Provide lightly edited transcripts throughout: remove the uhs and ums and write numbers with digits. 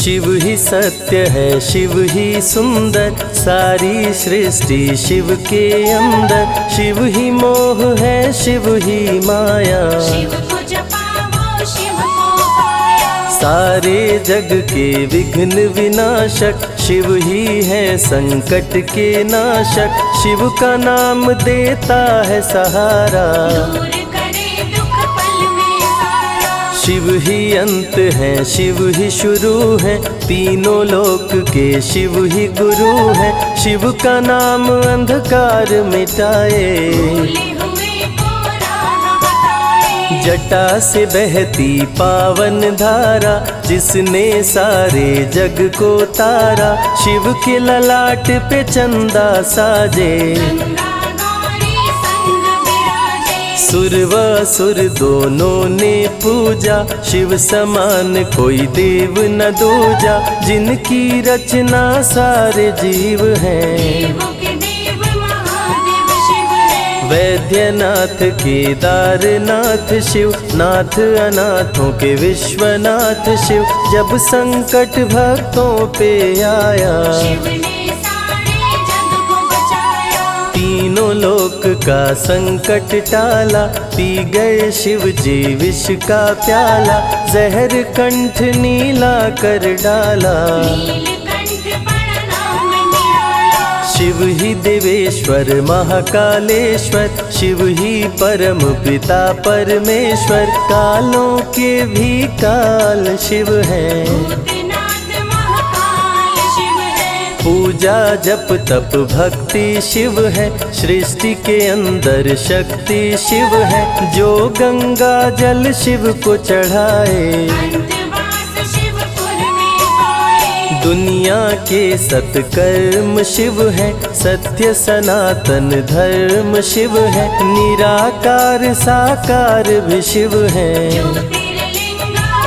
शिव ही सत्य है, शिव ही सुंदर, सारी सृष्टि शिव के अंदर। शिव ही मोह है, शिव ही माया, शिव को जपाओ शिव को पाया। सारे जग के विघ्न विनाशक, शिव ही है संकट के नाशक। शिव का नाम देता है सहारा, दूर करे दुख पल में सारा। शिव ही अंत है, शिव ही शुरू है, तीनों लोक के शिव ही गुरु है। शिव का नाम अंधकार मिटाए, भूले हुए को राह बताए। जटा से बहती पावन धारा, जिसने सारे जग को तारा। शिव के ललाट पे चंदा साजे, गंगा गौरी संग विराजे। सुर व असुर दोनों ने पूजा, शिव समान कोई देव न दूजा। जिनकी रचना सारे जीव हैं, देवों के देव महादेव शिव है। वैद्यनाथ केदारनाथ शिव, नाथ अनाथों के विश्वनाथ शिव। जब संकट भक्तों पे आया, शिव ने सारे जग को बचाया। तीनों लोक का संकट टाला, पी गए शिव जी विष का प्याला। जहर कंठ नीला कर डाला, नीलकंठ बड़ा नाम निराला। शिव ही देवेश्वर महाकालेश्वर, शिव ही परम पिता परमेश्वर। कालों के भी काल शिव हैं, भूतनाथ महाकाल शिव है। पूजा जप तप भक्ति शिव है, सृष्टि के अंदर शक्ति शिव है। जो गंगा जल शिव को चढ़ाए, अंतवास शिवपुर में पाए। दुनिया के सत्कर्म शिव है, सत्य सनातन धर्म शिव है। निराकार साकार भी शिव है, ज्योतिर्लिंगाकार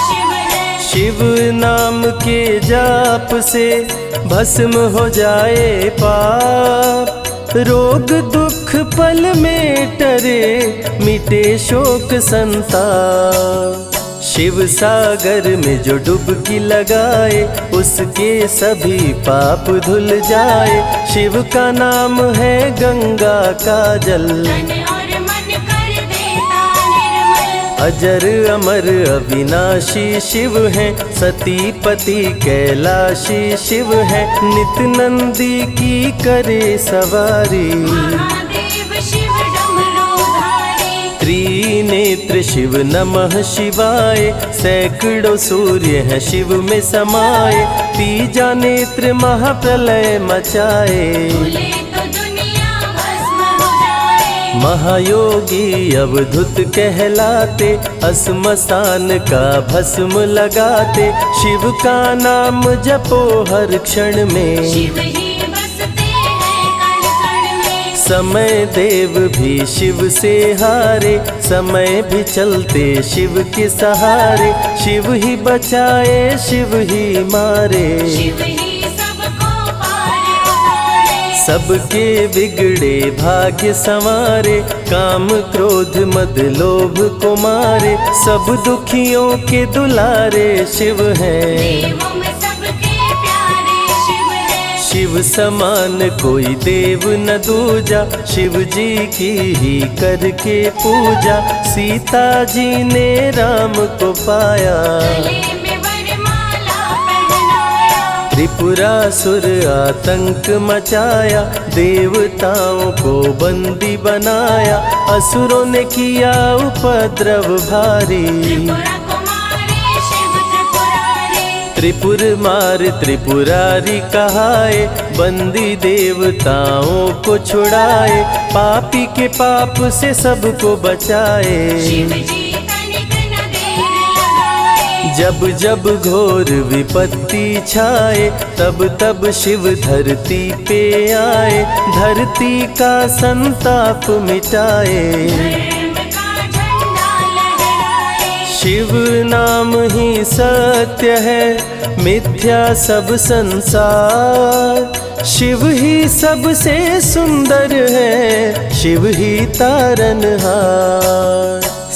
शिव है। शिव नाम के जाप से भस्म हो जाए पाप। रोग दुख पल में टरे, मिटे शोक संताप। शिव सागर में जो डुबकी लगाए, उसके सभी पाप धुल जाए। शिव का नाम है गंगा का जल, तन और मन कर देता निर्मल। अजर अमर अविनाशी शिव है, सती पति कैलाशी शिव है। नित नंदी की करे सवारी, महादेव शिव डमरूधारी। त्रिनेत्र शिव नमः शिवाय। सैकड़ों सूर्य हैं शिव में समाये, तीजा नेत्र महाप्रलय मचाए। भूले तो दुनिया भस्म हो जाए। महायोगी अवधूत कहलाते, अस्मशान का भस्म लगाते। शिव का नाम जपो हर क्षण में, शिव ही बसते हैं कण कण में। समय देव भी शिव से हारे, समय भी चलते शिव के सहारे। शिव ही बचाए शिव ही मारे, शिव ही सबको पार उतारे। सबके बिगड़े भाग्य संवारे। काम क्रोध मद लोभ को मारे, सब दुखियों के दुलारे शिव हैं। देवों में सबके प्यारे शिव है। शिव समान कोई देव न दूजा, शिव जी की ही करके पूजा। सीता जी ने राम को पाया, गले में वरमाला पहनाया। त्रिपुरासुर आतंक मचाया, देवताओं को बंदी बनाया। असुरों ने किया उपद्रव भारी, त्रिपुरा कुमारी शिव त्रिपुरारी। त्रिपुर मार त्रिपुरारी कहाए, बंदी देवताओं को छुड़ाए। पापी के पाप से सबको बचाए, शिव जी तनिक न देर लगाए। जब जब घोर विपत्ति छाए, तब तब शिव धरती पे आए। धरती का संताप मिटाए, धर्म का झंडा लहराए। शिव नाम ही सत्य है, मिथ्या सब संसार। शिव ही सबसे सुंदर है, शिव ही तारनहार।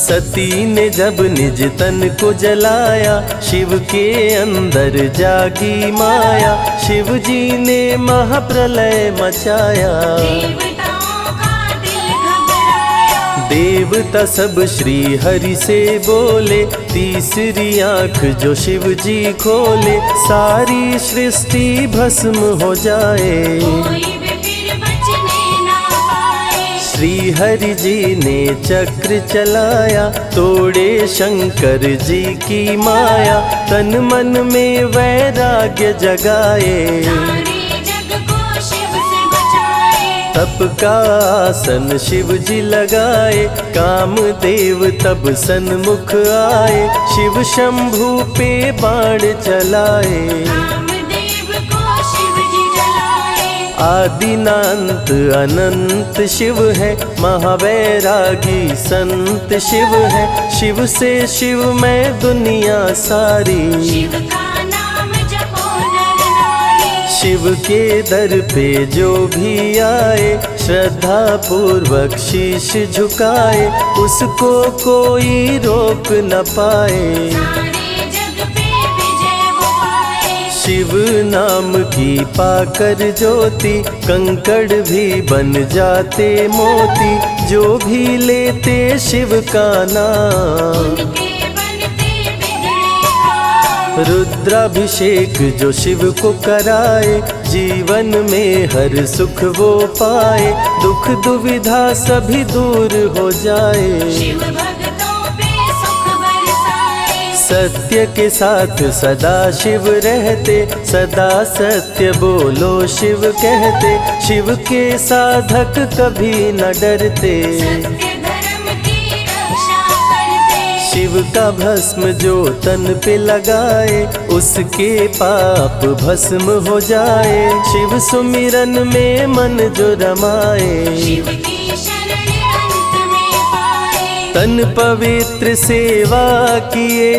सती ने जब निज तन को जलाया, शिव के अंदर जागी माया, शिव जी ने महाप्रलय मचाया। देवताओं का दिल घबराया, देवता सब श्री हरि से बोले, तीसरी आंख जो शिव जी खोले, सारी सृष्टि भस्म हो जाए। कोई भी फिर बचने ना पाए। श्री हरि जी ने चक्र चलाया, तोड़े शंकर जी की माया, तन मन में वैराग्य जगाए। सारे जग को शिव से बचाए। तप का आसन शिव जी लगाए, कामदेव तब सन्मुख आए, शिव शंभू पे बाण चलाए। कामदेव को शिव जी जलाए। आदिनांत अनंत शिव है, महावैरागी संत शिव है, शिव से शिव में दुनिया सारी। शिव का नाम जपो नर नारी। शिव के दर पे जो भी आए, श्रद्धा पूर्वक शीश झुकाए, उसको कोई रोक न पाए। सारे जग पे विजय वो पाए। शिव नाम की पाकर ज्योति, कंकड़ भी बन जाते मोती, जो भी लेते शिव का नाम। उनके बनते बिगड़े काम। रुद्राभिषेक जो शिव को कराए, जीवन में हर सुख वो पाए, दुख दुविधा सभी दूर हो जाए। शिव भक्तों पे सुख बरसाए। सत्य के साथ सदा शिव रहते, सदा सत्य बोलो शिव कहते, शिव के साधक कभी न डरते। सत्य धर्म की रक्षा करते। शिव का भस्म जो तन पे लगाए, उसके पाप भस्म हो जाए। शिव सुमिरन में मन जो रमाए, शिव की शरण अंत में पाए। तन पवित्र सेवा किए,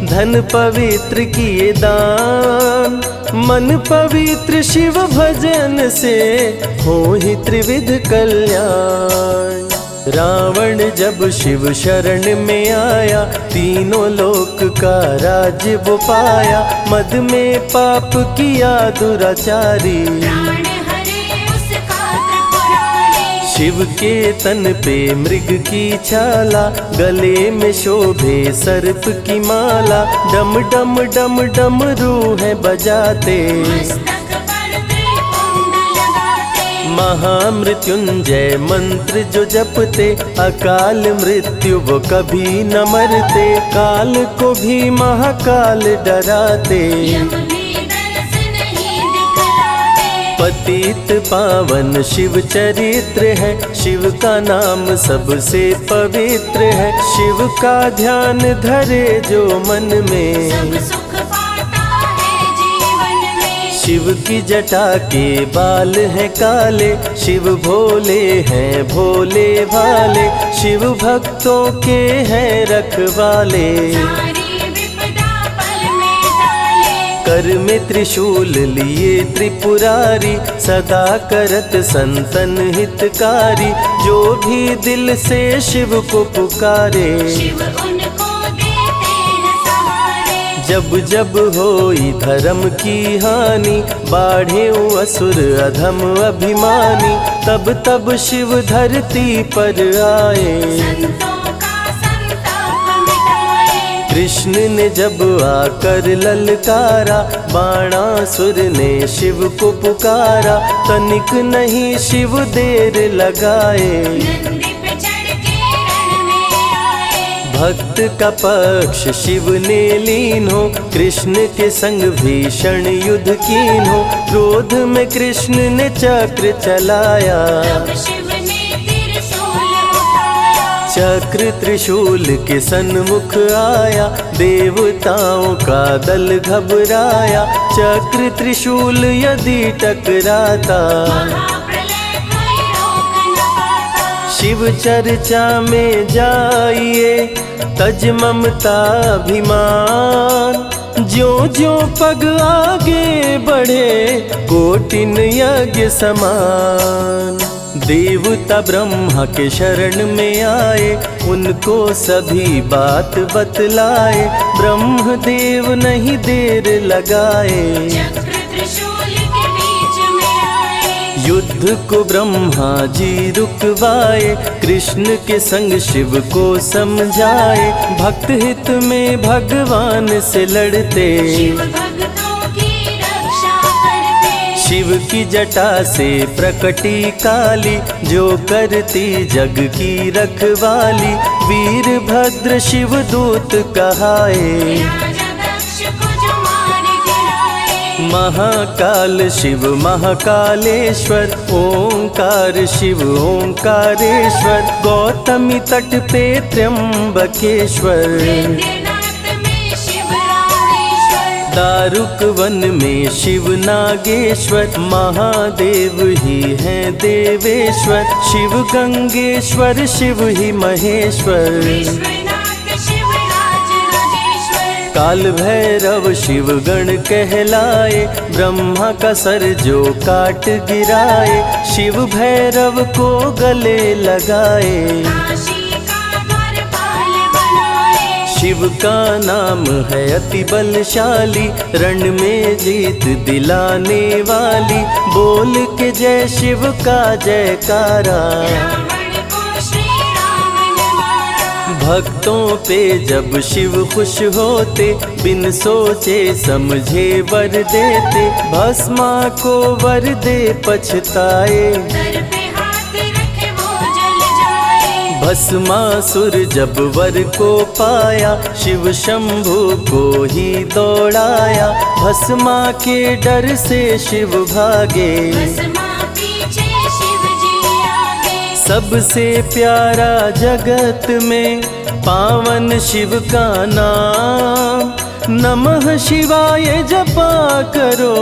धन पवित्र किए दान, मन पवित्र शिव भजन से हो ही त्रिविध कल्याण। रावण जब शिव शरण में आया, तीनों लोक का राज्य वो पाया, मद में पाप किया दुराचारी। प्राण हरे उसका त्रिपुरारी। शिव के तन पे मृग की छाला, गले में शोभे सर्प की माला, डम डम डम डम रूह बजाते। मस्तक पर त्रिपुंड लगाते। महामृत्युंजय मंत्र जो जपते, अकाल मृत्यु वो कभी न मरते, काल को भी महाकाल डराते। यम भी दरस नहीं दिखलाते। पतित पावन शिव चरित्र है, शिव का नाम सबसे पवित्र है, शिव का ध्यान धरे जो मन में, सब सुख पाता है जीवन में। शिव की जटा के बाल हैं काले, शिव भोले हैं भोले भाले, शिव भक्तों के हैं रखवाले। सारी विपदा पल में टाले। कर में त्रिशूल लिए त्रिपुरारी, सदा करत संतन हितकारी, जो भी दिल से शिव को पुकारे। शिव उनको देते हैं सहारे। जब जब होई धर्म की हानि, बाढ़े असुर अधम अभिमानी, तब तब शिव धरती पर आए। संतों का संताप मिटाए। कृष्ण ने जब आकर ललकारा, बाणासुर ने शिव को पुकारा, तनिक नहीं शिव देर लगाए। नंदी पे चढ़ के रण में आए। भक्त का पक्ष शिव ने लीन हो, कृष्ण के संग भीषण युद्ध कीन हो, क्रोध में कृष्ण ने चक्र चलाया। तब शिव ने त्रिशूल उठाया। चक्र त्रिशूल के सन्मुख आया, देवताओं का दल घबराया, चक्र त्रिशूल यदि टकराता, महाप्रलय कोई रोक न पाता। शिव चर्चा में जाइए, तज ममता अभिमान, ज्यों ज्यों पग आगे बढ़े, कोटिन यज्ञ समान। देवता ब्रह्मा के शरण में आए, उनको सभी बात बतलाए। ब्रह्मदेव नहीं देर लगाए, चक्र त्रिशूल के बीच में आए। युद्ध को ब्रह्मा जी रुकवाए, कृष्ण के संग शिव को समझाए। भक्त हित में भगवान से लड़ते, शिव भक्तों की रक्षा करते। शिव की जटा से प्रकटी काली, जो करती जग की रखवाली। वीरभद्र शिव दूत कहाए, राजा दक्ष को जो मार गिराए। महाकाल शिव महाकालेश्वर, ओंकार शिव ओंकारेश्वर। गौतमी तट पे त्र्यंबकेश्वर, वैद्यनाथ में शिव रामेश्वर। दारुक वन में शिव नागेश्वर। महादेव ही हैं देवेश्वर, शिव गंगेश्वर शिव ही महेश्वर। विश्वनाथ शिव राज राजेश्वर। काल भैरव शिव गण कहलाए, ब्रह्मा का सर जो काट गिराए। शिव भैरव को गले लगाए, काशी का द्वारपाल बनाए। शिव का नाम है अति बलशाली, रण में जीत दिलाने वाली। बोल के जय शिव का जयकारा, रावण को श्री राम ने मारा। भक्तों पे जब शिव खुश होते, बिन सोचे समझे वर देते। भस्मा को वर दे पछताए, सर पे हाथ रखे वो जल जाए। भस्मासुर जब वर को पाया, शिव शंभु को ही दौड़ाया। भस्मा के डर से शिव भागे, भस्मा पीछे शिव जी आगे। सबसे प्यारा जगत में पावन शिव का नाम। नमः शिवाय जपा करो,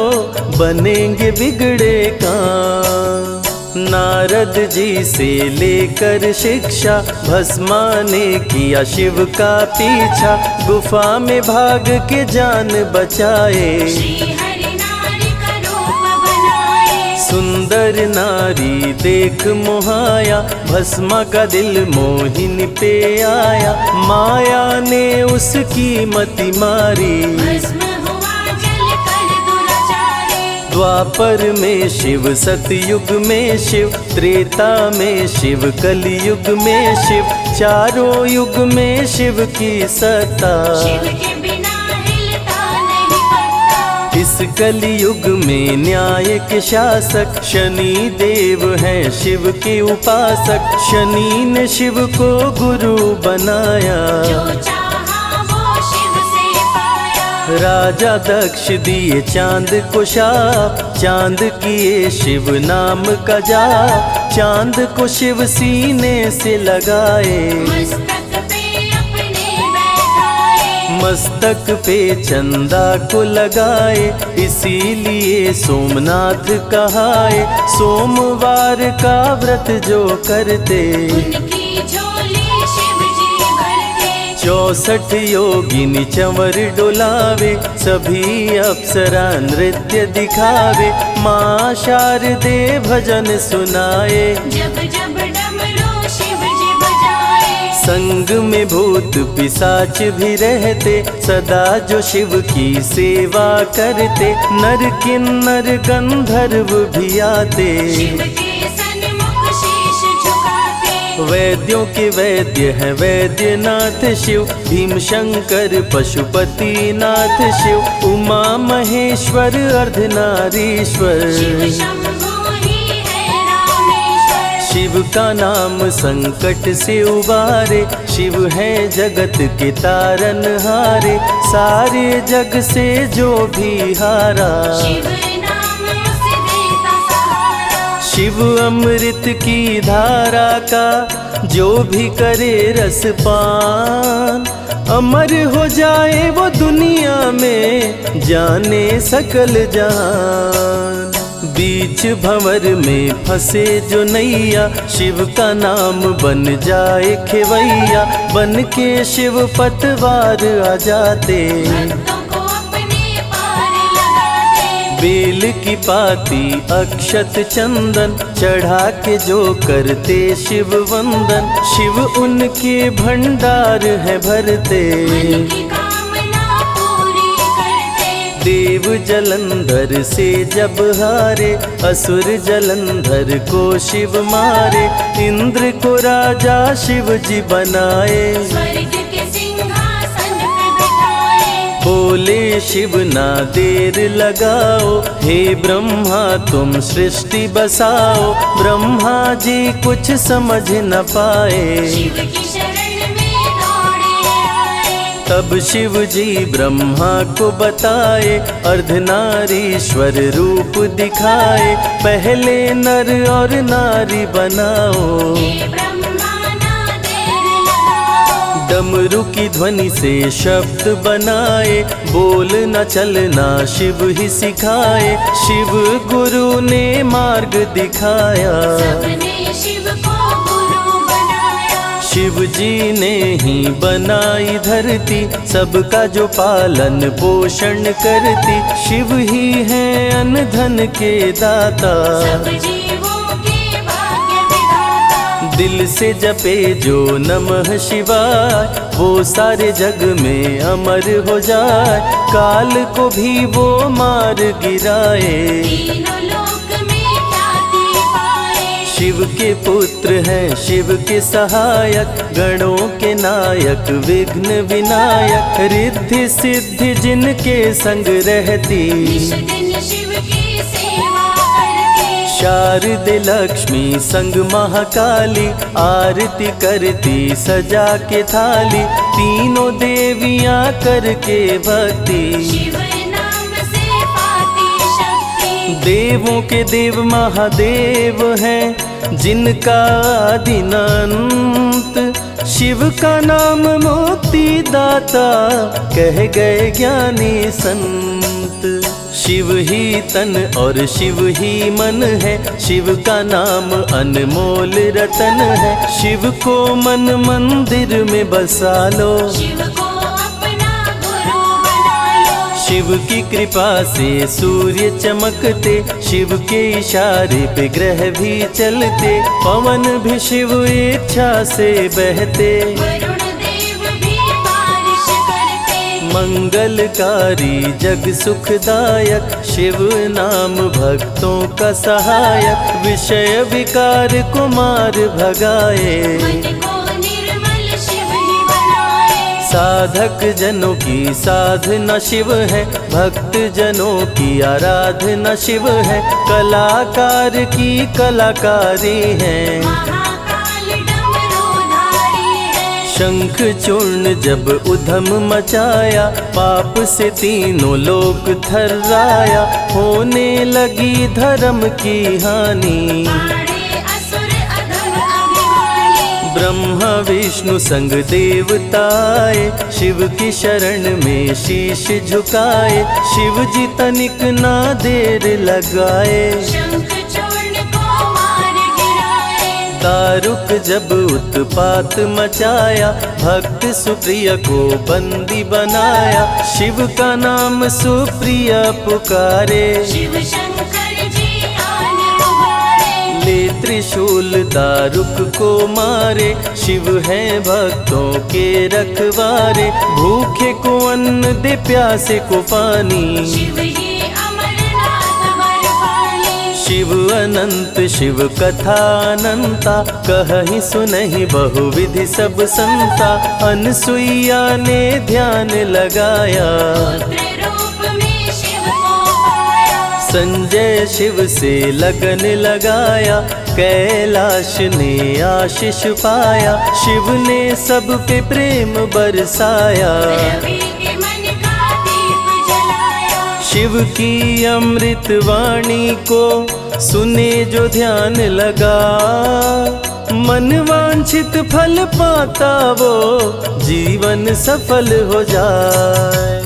बनेंगे बिगड़े काम। नारद जी से लेकर शिक्षा, भस्मा ने किया शिव का पीछा। गुफा में भाग के जान बचाए, श्री हरि नारी का रूप बनाए। सुंदर नारी देख मोहाया, भस्मा का दिल मोहिनी पे आया। माया ने उसकी मति मारी, भस्म हुआ जल कर दुराचारी। द्वापर में शिव सतयुग में शिव, त्रेता में शिव कलयुग में शिव। चारों युग में शिव की सत्ता, शिव के बिना हिलता नहीं पत्ता। इस कलयुग में न्याय के शासक, शनि देव हैं शिव के उपासक। शनि ने शिव को गुरु बनाया, जो चाहा वो शिव से पाया। राजा दक्ष दिए चांद को शाप, चांद किए शिव नाम का जाप। चांद को शिव सीने से लगाए, मस्तक पे अपने बैठाए। मस्तक पे चंदा को लगाए। इसीलिए सोमनाथ कहाए, सोमवार का व्रत जो करते। उनकी झोली शिव जी भरते। 64 योगिनी चंवर डोलावे, सभी अप्सरा नृत्य दिखावे। माँ शारदे भजन सुनाए, जब जब डमरू शिव जी बजाए। संग में भूत पिशाच भी रहते, सदा जो शिव की सेवा करते। नर किन्नर गंधर्व भी आते, शिव के सन्मुख शीश झुकाते। वैद्यों के वैद्य है वैद्यनाथ शिव। भीम शंकर पशुपति नाथ शिव। उमा महेश्वर अर्धनारीश्वर, शिव शंभु ही है रामेश्वर। शिव का नाम संकट से उबारे। शिव है जगत के तारनहारे, सारे जग से जो भी हारा। शिव नाम उसे देता सहारा। शिव अमृत की धारा का जो भी करे रसपान, अमर हो जाए वो दुनिया में, जाने सकल जहान। बीच भंवर में फंसे जो नैया, शिव का नाम बन जाए खेवैया। बन के शिव पतवार आ जाते, भक्तों को अपने पार लगाते। बेल की पाती अक्षत चंदन चढ़ा के जो करते शिव वंदन, शिव उनके भंडार है भरते। मन की कामना पूरी करते। देव जलंधर से जब हारे, असुर जलंधर को शिव मारे। इंद्र को राजा शिव जी बनाए, स्वर्ग के सिंहासन पे बिठाए। बोले शिव ना देर लगाओ, हे ब्रह्मा तुम सृष्टि बसाओ। ब्रह्मा जी कुछ समझ न पाए, शिव की शरण में दौड़े आए। तब शिव जी ब्रह्मा को बताए, अर्धनारीश्वर रूप दिखाए। पहले नर और नारी बनाओ, हे ब्रह्मा ना देर लगाओ। डमरू की ध्वनि से शब्द बनाए, बोलना चलना शिव ही सिखाए। शिव गुरु ने मार्ग दिखाया, सबने शिव को गुरु बनाया। शिव जी ने ही बनाई धरती, सबका जो पालन पोषण करती। शिव ही है अन्न धन के दाता, सब जीवों के भाग्य विधाता। दिल से जपे जो नमः शिवाय, वो सारे जग में अमर हो जाए। काल को भी वो मार गिराए, तीनों लोक में ख्याति पाए। शिव के पुत्र हैं शिव के सहायक, गणों के नायक विघ्न विनायक। रिद्धि सिद्धि जिनके संग रहती, निश दिन शिव की सेवा करते। शारदे लक्ष्मी संग महाकाली, आरती करती सजा के थाली। तीनों देवियां करके भक्ति, शिव नाम से पाती शक्ति। देवों के देव महादेव हैं, जिनका आदि न अंत। शिव का नाम मुक्ति दाता, कह गए ज्ञानी संत। शिव ही तन और शिव ही मन है, शिव का नाम अनमोल रतन है। शिव को मन मंदिर में बसा लो, शिव को अपना गुरु बना लो। शिव की कृपा से सूर्य चमकते, शिव के इशारे पे ग्रह भी चलते। पवन भी शिव इच्छा से बहते, वरुण देव भी बारिश करते। मंगलकारी जग सुखदायक, शिव नाम भक्तों का सहायक। विषय विकार को मार भगाए, मन को निर्मल शिव ही बनाए। साधक जनों की साधना शिव है, भक्त जनों की आराधना शिव है। कलाकार की कलाकारी है, महाकाल डमरूधारी है। शंख चूर्ण जब उधम मचाया, पाप से तीनों लोक थर्राया। होने लगी धर्म की हानि, बाड़े असुर अधम अभिमानी। ब्रह्मा विष्णु संग देवताए, शिव की शरण में शीश झुकाए। शिव जी तनिक ना देर लगाए, शंख चूर्ण को मार गिराए। दारुक जब उत्पात मचाया, भक्त सुप्रिय को बंदी बनाया। शिव का नाम सुप्रिय पुकारे, शिव शंकर जी आन उबारे। ले त्रिशूल दारुक को मारे। शिव है भक्तों के रखवारे, भूखे को अन्न दे प्यासे को पानी। शिव ही अमरनाथ वर पानी। शिव अनंत शिव कथा अनंता, कहीं सुनहि बहुविधि सब संता। अनसुईया ने ध्यान लगाया, पुत्र रूप में शिव को पाया। संजय शिव से लगन लगाया। कैलाश ने आशीष पाया, शिव ने सब पे प्रेम बरसाया। रवि के मन का दीप जलाया। शिव की अमृत वाणी को सुने जो ध्यान लगा, मन वांछित फल पाता वो जीवन सफल हो जाए।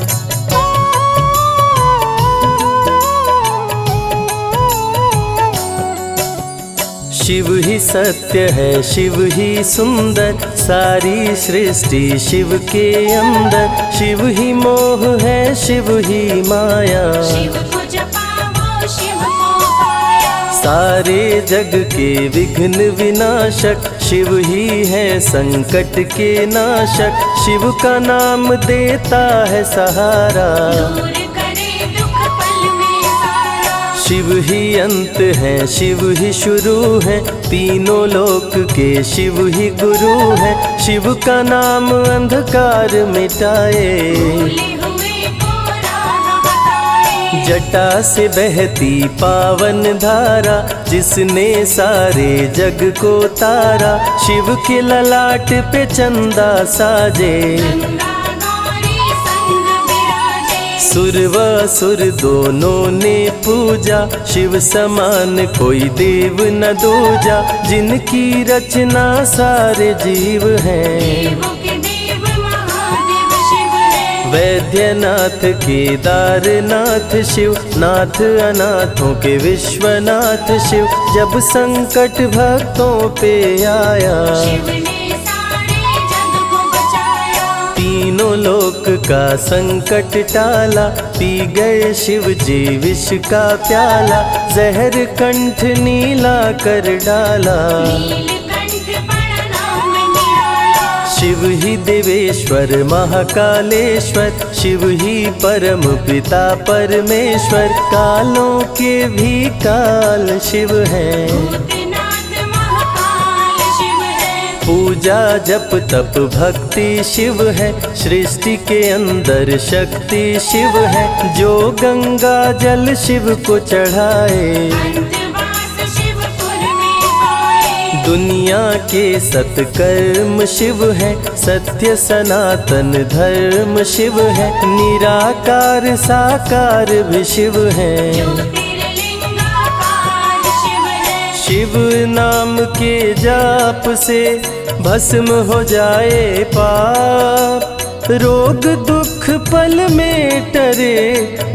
शिव ही सत्य है, शिव ही सुंदर, सारी सृष्टि शिव के अंदर। शिव ही मोह है, शिव ही माया, शिव को जपा सारे जग के विघ्न विनाशक शिव ही है संकट के नाशक। शिव का नाम देता है सहारा, दूर करे दुख पल में सारा। शिव ही अंत है शिव ही शुरू है, तीनों लोक के शिव ही गुरु है। शिव का नाम अंधकार मिटाए, भूले हुए को राह बताए। जटा से बहती पावन धारा, जिसने सारे जग को तारा। शिव के ललाट पे चंदा साजे, गंगा गौरी संग विराजे। सुर व असुर दोनों ने पूजा, शिव समान कोई देव न दूजा। जिनकी रचना सारे जीव हैं, देवों के देव महादेव शिव है। वैद्यनाथ केदारनाथ शिव, नाथ अनाथों के विश्वनाथ शिव। जब संकट भक्तों पे आया, शिव ने सारे जग को बचाया। तीनों लोक का संकट टाला। पी गए शिव जी विष का प्याला, जहर कंठ नीला कर डाला। नीलकंठ बड़ा नाम निराला। शिव ही देवेश्वर महाकालेश्वर, शिव ही परम पिता परमेश्वर। कालों के भी काल शिव हैं, भूतनाथ महाकाल शिव है। पूजा जप तप भक्ति शिव है। सृष्टि के अंदर शक्ति शिव है, जो गंगा जल शिव को चढ़ाए। अंतवास शिवपुर में पाए। दुनिया के सत्कर्म शिव है, सत्य सनातन धर्म शिव है। निराकार साकार भी शिव है, ज्योतिर्लिंगाकार शिव है। शिव नाम के जाप से भस्म हो जाए पाप। रोग दुख पल में टरे,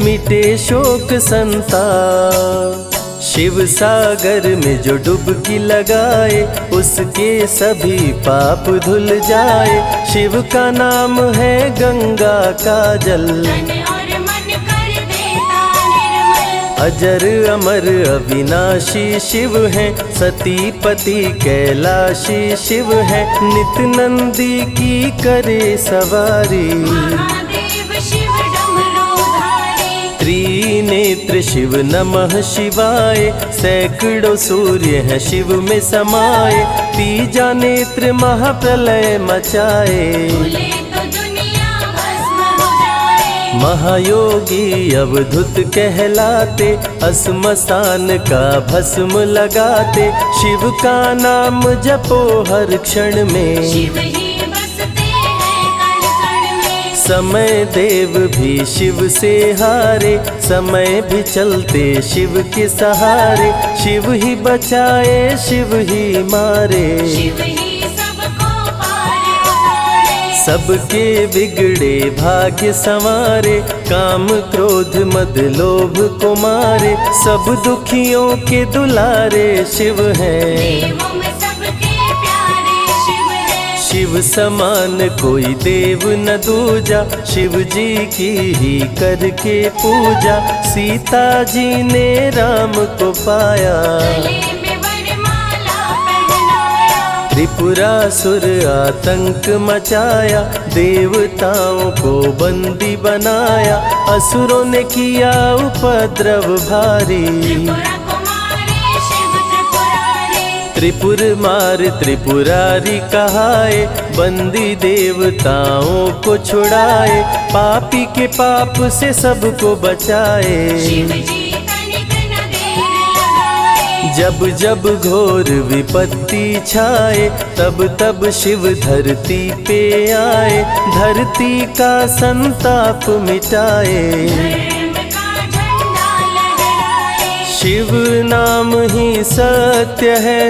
मिटे शोक संताप। शिव सागर में जो डुबकी लगाए, उसके सभी पाप धुल जाए। शिव का नाम है गंगा का जल, तन और मन कर देता निर्मल। अजर अमर अविनाशी शिव है। सतीपति कैलाशी शिव है, नित नंदी की करे सवारी। महादेव शिव डमरूधारी। त्रिनेत्र शिव नमः शिवाय, सैकड़ों सूर्य हैं शिव में समाये। तीजा नेत्र महाप्रलय मचाए, भूले तो दुनिया भस्म हो जाए। महायोगी अवधूत कहलाते, अस्मशान का भस्म लगाते। शिव का नाम जपो हर क्षण में, शिव ही बसते हैं कण कण में। समय देव भी शिव से हारे, समय भी चलते शिव के सहारे। शिव ही बचाए शिव ही मारे, शिव ही सबको पार उतारे। सबके बिगड़े भाग्य संवारे। काम क्रोध मद लोभ को मारे, सब दुखियों के दुलारे शिव हैं। देवों में सबके प्यारे शिव है। शिव समान कोई देव न दूजा, शिव जी की ही करके पूजा। सीता जी ने राम को पाया, गले में वरमाला पहनाया। त्रिपुरासुर आतंक मचाया। देवताओं को बंदी बनाया, असुरों ने किया उपद्रव भारी। त्रिपुरा कुमारी शिव त्रिपुरारी। त्रिपुर मार त्रिपुरारी कहाए, बंदी देवताओं को छुड़ाए। पापी के पाप से सबको बचाए, शिव जी तनिक न देर लगाए। जब जब घोर विपत्ति छाए, तब तब शिव धरती पे आए। धरती का संताप मिटाए, धर्म का झंडा लहराए। शिव नाम ही सत्य है,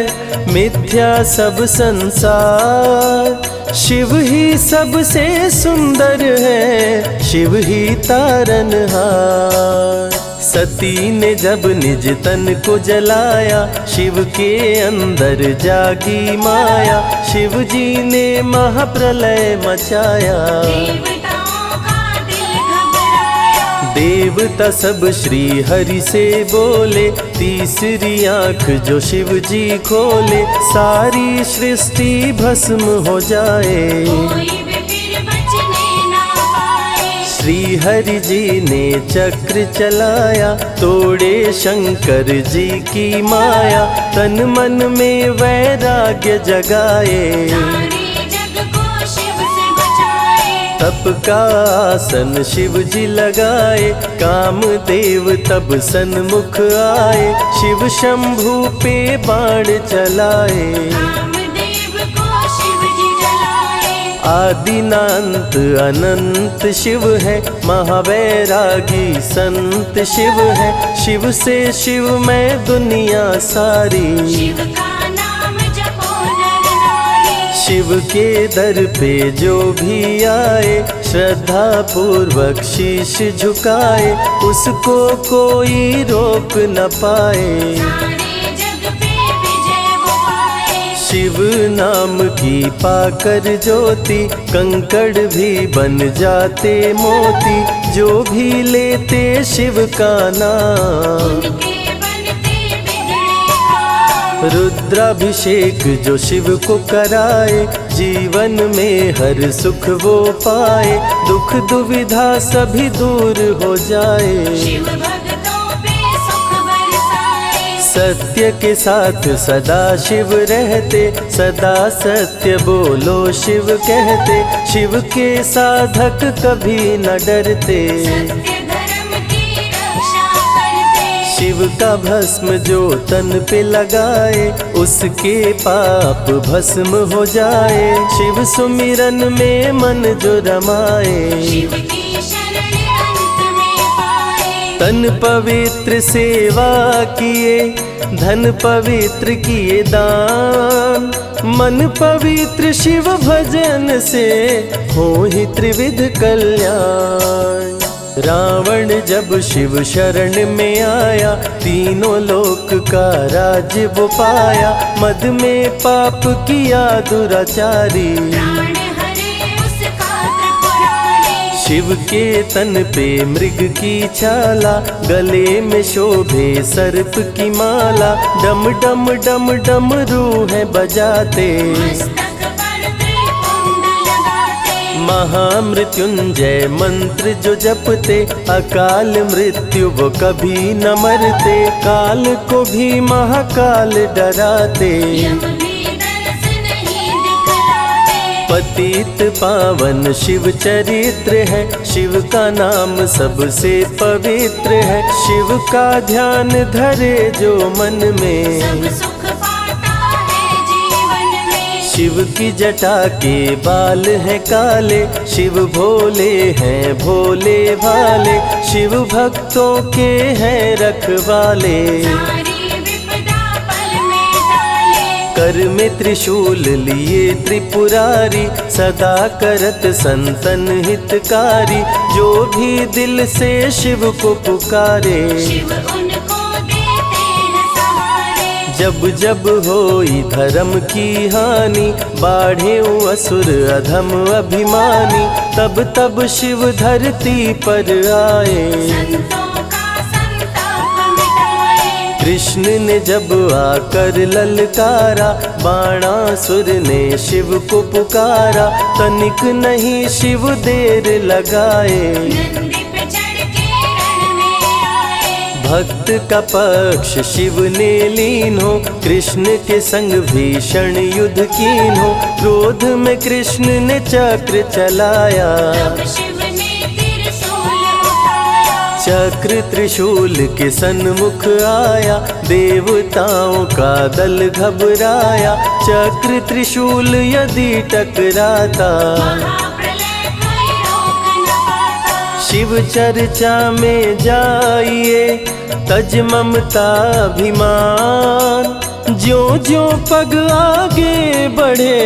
मिथ्या सब संसार। शिव ही सबसे सुंदर है, शिव ही तारनहार। सती ने जब निज तन को जलाया, शिव के अंदर जागी माया। शिव जी ने महाप्रलय मचाया, देवताओं का दिल घबराया। देवता सब श्री हरि से बोले, तीसरी आंख जो शिव जी खोले, सारी सृष्टि भस्म हो जाए। कोई भी फिर बचने ना पाए। श्री हरि जी ने चक्र चलाया, तोड़े शंकर जी की माया, तन मन में वैराग्य जगाए। सारे जग को शिव से बचाए। तप का आसन शिव जी लगाए, कामदेव तब सन्मुख आए, शिव शंभू पे बाण चलाए। कामदेव को शिव जी जलाए। आदिनांत अनंत शिव है, महावैरागी संत शिव है, शिव से शिव में दुनिया सारी। शिव का नाम जपो नर नारी। शिव के दर पे जो भी आए, श्रद्धा पूर्वक शीश झुकाए, उसको कोई रोक न पाए। सारे जग पे विजय वो पाए। शिव नाम की पाकर ज्योति, कंकड़ भी बन जाते मोती, जो भी लेते शिव का नाम। उनके बनते बिगड़े काम। रुद्राभिषेक जो शिव को कराए, जीवन में हर सुख वो पाए, दुख दुविधा सभी दूर हो जाए। शिव भक्तों पे सुख बरसाए। सत्य के साथ सदा शिव रहते, सदा सत्य बोलो शिव कहते, शिव के साधक कभी न डरते। सत्य धर्म की रक्षा करते। शिव का भस्म जो तन पे लगाए, उसके पाप भस्म हो जाए। शिव सुमिरन में मन जो रमाए, शिव की शरण अंत में पाए। तन पवित्र सेवा किए, धन पवित्र किए दान, मन पवित्र शिव भजन से हो ही त्रिविध कल्याण। रावण जब शिव शरण में आया, तीनों लोक का राज्य वो पाया, मद में पाप किया दुराचारी। प्राण हरे उसका त्रिपुरारी। शिव के तन पे मृग की छाला, गले में शोभे सर्प की माला, डम डम डम डम रूहें बजाते। मस्तक पर त्रिपुंड लगाते। महामृत्युंजय मंत्र जो जपते, अकाल मृत्यु वो कभी न मरते, काल को भी महाकाल डराते। यम भी दरस नहीं दिखलाते। पतित पावन शिव चरित्र है, शिव का नाम सबसे पवित्र है, शिव का ध्यान धरे जो मन में, सब सुख पाता है जीवन में। शिव की जटा के बाल हैं काले, शिव भोले हैं भोले भाले, शिव भक्तों के हैं रखवाले। सारी विपदा पल में टाले। कर में त्रिशूल लिए त्रिपुरारी, सदा करत संतन हितकारी, जो भी दिल से शिव को पुकारे। शिव उनको देते हैं सहारे। जब जब होई धर्म की हानि, बाढ़े असुर अधम अभिमानी, तब तब शिव धरती पर आए। संतों का संताप मिटाए। कृष्ण ने जब आकर ललकारा, बाणासुर ने शिव को पुकारा, तनिक नहीं शिव देर लगाए। नंदी पे चढ़ के रण में आए। भक्त का पक्ष शिव ने लीन हो, कृष्ण के संग भीषण युद्ध कीन हो, क्रोध में कृष्ण ने चक्र चलाया। तब शिव ने त्रिशूल उठाया। चक्र त्रिशूल के सन्मुख आया, देवताओं का दल घबराया, चक्र त्रिशूल यदि टकराता, महाप्रलय कोई रोक न पाता। शिव चर्चा में जाइए, तज ममता अभिमान, ज्यों ज्यों पग आगे बढ़े,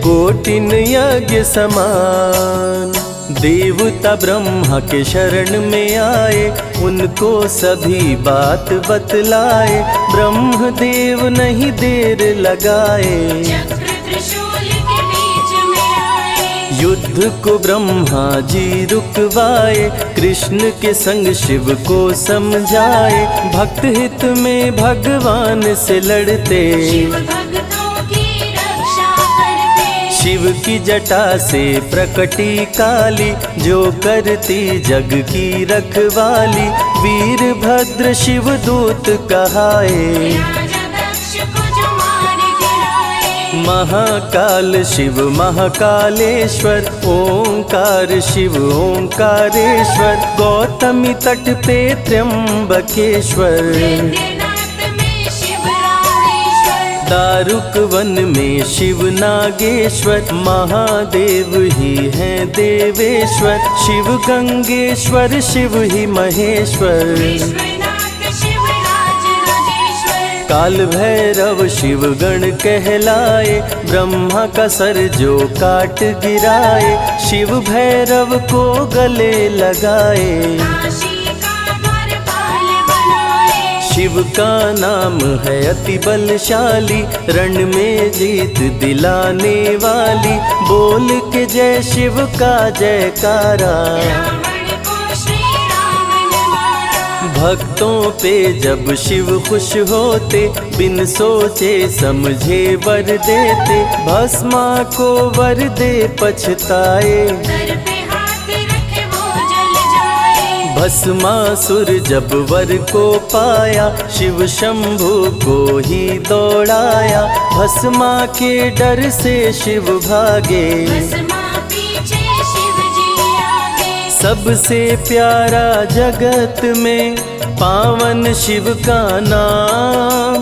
कोटिन यज्ञ समान। देवता ब्रह्मा के शरण में आए, उनको सभी बात बतलाए, ब्रह्मदेव नहीं देर लगाए। चक्र त्रिशूल के बीच में आए। युद्ध को ब्रह्मा जी रुकवाए, कृष्ण के संग शिव को समझाए। भक्त हित में भगवान से लड़ते, शिव भक्तों की रक्षा करते। शिव की जटा से प्रकटी काली, जो करती जग की रखवाली। वीरभद्र शिव दूत कहाए, राजा दक्ष को जो मार गिराए। महाकाल शिव महाकालेश्वर, ओंकार शिव ओंकारेश्वर। गौतमी तट पे त्र्यंबकेश्वर, वैद्यनाथ में शिव रामेश्वर। दारुक वन में शिव नागेश्वर। महादेव ही हैं देवेश्वर, शिव गंगेश्वर शिव ही महेश्वर। विश्वनाथ शिव राजराजेश्वर। काल भैरव शिव गण कहलाए, ब्रह्मा का सर जो काट गिराए। शिव भैरव को गले लगाए, काशी का द्वारपाल बनाए। शिव का नाम है अति बलशाली, रण में जीत दिलाने वाली। बोल के जय शिव का जयकारा, रावण को श्री राम ने मारा। भक्तों पे जब शिव खुश होते, बिन सोचे समझे वर देते। भस्मा को वर दे पछताए, सर पे हाथ रखे वो जल जाए। भस्मासुर जब वर को पाया, शिव शंभु को ही दौड़ाया। भस्मा के डर से शिव भागे, भस्मा पीछे शिव जी आगे। सबसे प्यारा जगत में पावन शिव का नाम।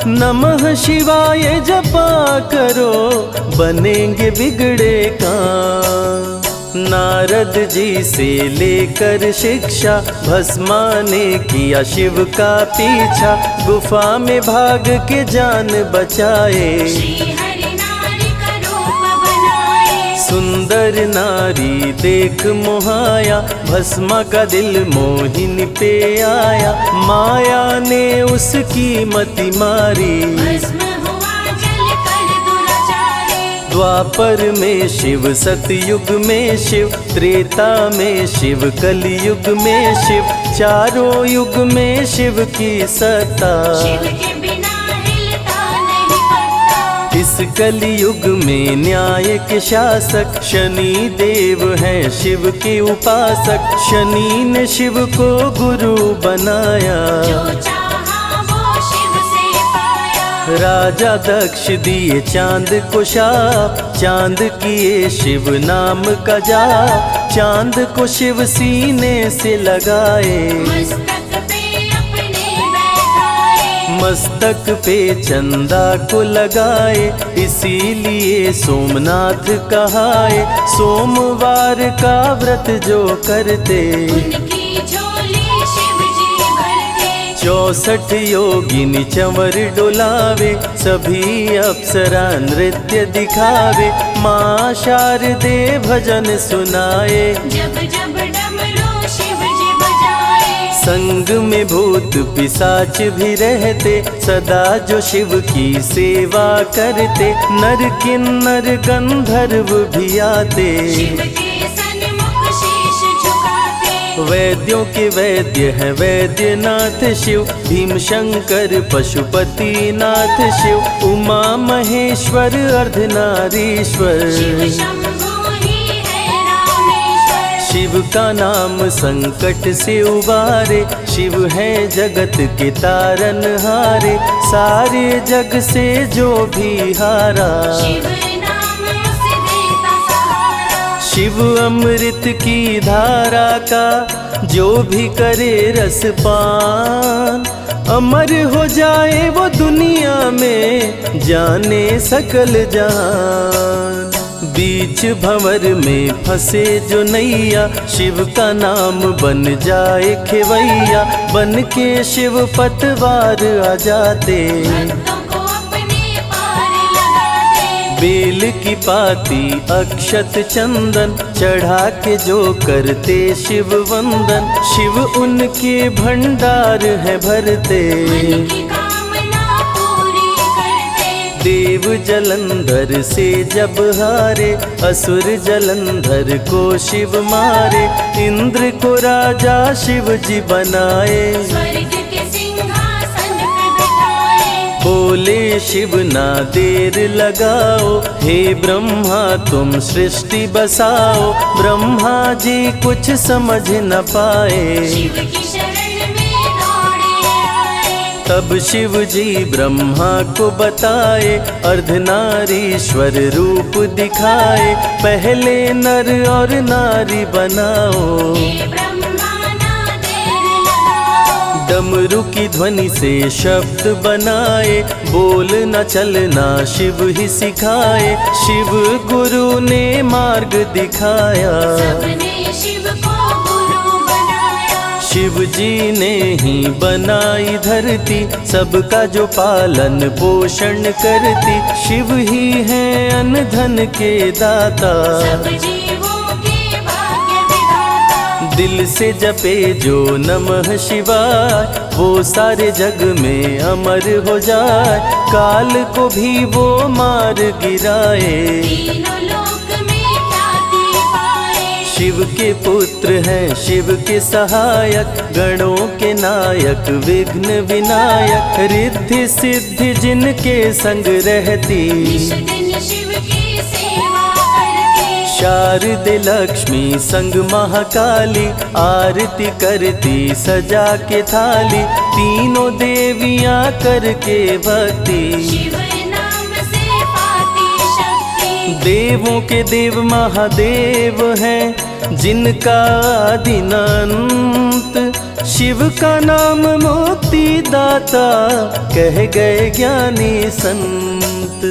नमः शिवाय जपा करो, बनेंगे बिगड़े काम। नारद जी से लेकर शिक्षा, भस्मा ने किया शिव का पीछा। गुफा में भाग के जान बचाए, श्री हरि नारी का रूप बनाए। सुंदर नारी देख मोहाया, भस्मा का दिल मोहिनी पे आया। माया ने उसकी मति मारी, भस्म हुआ जल कर दुराचारी। द्वापर में शिव सतयुग में शिव, त्रेता में शिव कलयुग में शिव। चारों युग में शिव की सत्ता, शिव के बिना हिलता नहीं पत्ता। इस कलयुग में न्याय के शासक, शनि देव हैं शिव के उपासक। शनि ने शिव को गुरु बनाया, जो चाहा वो शिव से पाया। राजा दक्ष दिए चांद को शाप, चांद किए शिव नाम का जाप। चांद को शिव सीने से लगाए, मस्तक पे अपने बैठाए। मस्तक पे चंदा को लगाए। इसीलिए सोमनाथ कहाए, सोमवार का व्रत जो करते। उनकी झोली शिव जी भरते। 64 योगिनी चंवर डोलावे, सभी अप्सरा नृत्य दिखावे। माँ शारदे भजन सुनाए, जब जब डमरू शिव जी बजाए। संग में भूत पिशाच भी रहते, सदा जो शिव की सेवा करते। नर किन्नर गंधर्व भी आते, शिव के सन्मुख शीश झुकाते। वैद्यों के वैद्य है वैद्यनाथ शिव। भीम शंकर पशुपति नाथ शिव। उमा महेश्वर अर्धनारीश्वर, शिव शंभु ही है रामेश्वर। शिव का नाम संकट से उबारे। शिव है जगत के तारनहारे, सारे जग से जो भी हारा। शिव नाम उसे देता सहारा। शिव अमृत की धारा का जो भी करे रसपान, अमर हो जाए वो दुनिया में, जाने सकल जहान। बीच भंवर में फंसे जो नैया, शिव का नाम बन जाए खेवैया। बन के शिव पतवार आ जाते, भक्तों को अपने पार लगाते। बेल की पाती अक्षत चंदन, चढ़ा के जो करते शिव वंदन। शिव उनके भंडार है भरते, मन की कामना पूरी करते। देव जलंधर से जब हारे, असुर जलंधर को शिव मारे। इंद्र को राजा शिव जी बनाए, स्वर्ग के सिंहासन पे बिठाए। बोले शिव ना देर लगाओ, हे ब्रह्मा तुम सृष्टि बसाओ। ब्रह्मा जी कुछ समझ न पाए, शिव की शरण में दौड़े आए। तब शिव जी ब्रह्मा को बताए, अर्धनारीश्वर रूप दिखाए। पहले नर और नारी बनाओ, हे ब्रह्मा ना देर लगाओ। डमरू की ध्वनि से शब्द बनाए, बोलना चलना शिव ही सिखाए। शिव गुरु ने मार्ग दिखाया, सबने शिव को गुरु बनाया। शिव जी ने ही बनाई धरती, सबका जो पालन पोषण करती। शिव ही है अन्न धन के दाता, सब जीवों के भाग्य विधाता। दिल से जपे जो नमः शिवाय, वो सारे जग में अमर हो जाए। काल को भी वो मार गिराए, तीनों लोक में ख्याति पाए। शिव के पुत्र हैं शिव के सहायक, गणों के नायक विघ्न विनायक। रिद्धि सिद्धि जिनके संग रहती, निश दिन शिव की सेवा करती। शारदे लक्ष्मी संग महाकाली, आरती करती सजा के थाली। तीनों देवियां करके भक्ति, शिव नाम से पाती शक्ति। देवों के देव महादेव हैं, जिनका आदि न अंत। शिव का नाम मुक्ति दाता, कह गए ज्ञानी संत।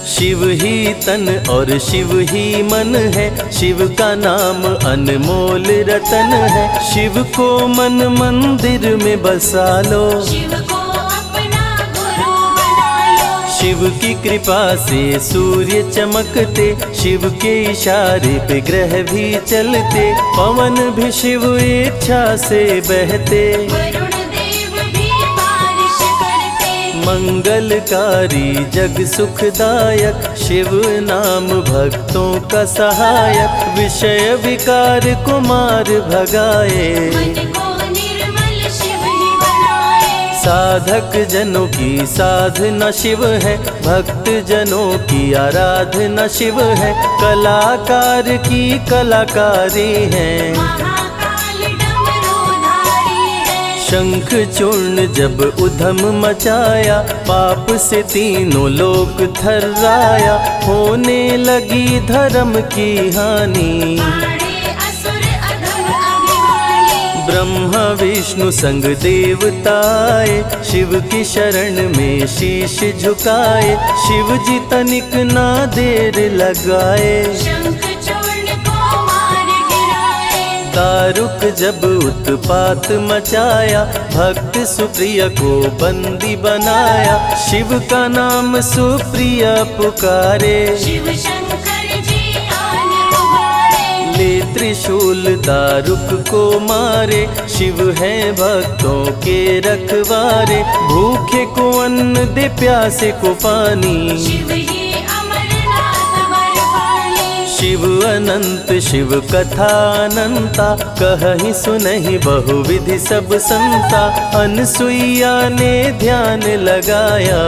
शिव ही तन और शिव ही मन है, शिव का नाम अनमोल रतन है। शिव को मन मंदिर में बसा लो, शिव को अपना गुरु बना लो। शिव की कृपा से सूर्य चमकते, शिव के इशारे पे ग्रह भी चलते। पवन भी शिव इच्छा से बहते, वरुण देव भी बारिश करते। मंगलकारी जग सुखदायक, शिव नाम भक्तों का सहायक। विषय विकार को मार भगाए, मन को निर्मल शिव ही बनाए। साधक जनों की साधना शिव है, भक्त जनों की आराधना शिव है। कलाकार की कलाकारी है, महाकाल डमरूधारी है। शंख चूर्ण जब उधम मचाया, पाप से तीनों लोक थर्राया। होने लगी धर्म की हानि, पाड़े असुर अधम अभिमानी। ब्रह्मा विष्णु संग देवताए, शिव की शरण में शीश झुकाए। शिव जी तनिक ना देर लगाए, शंख चूर्ण को मार गिराए। दारुक जब उत्पात मचाया, भक्त सुप्रिया को बंदी बनाया। शिव का नाम सुप्रिया पुकारे, शिव शंकर जी आन उबारे। ले त्रिशूल दारुक को मारे। शिव है भक्तों के रखवारे, भूखे को अन्न दे प्यासे को पानी। शिव ही अमरनाथ बरपाली। शिव अनंत शिव कथा अनंता, कहीं सुनहि बहुविधि सब संता। अनसुईया ने ध्यान लगाया,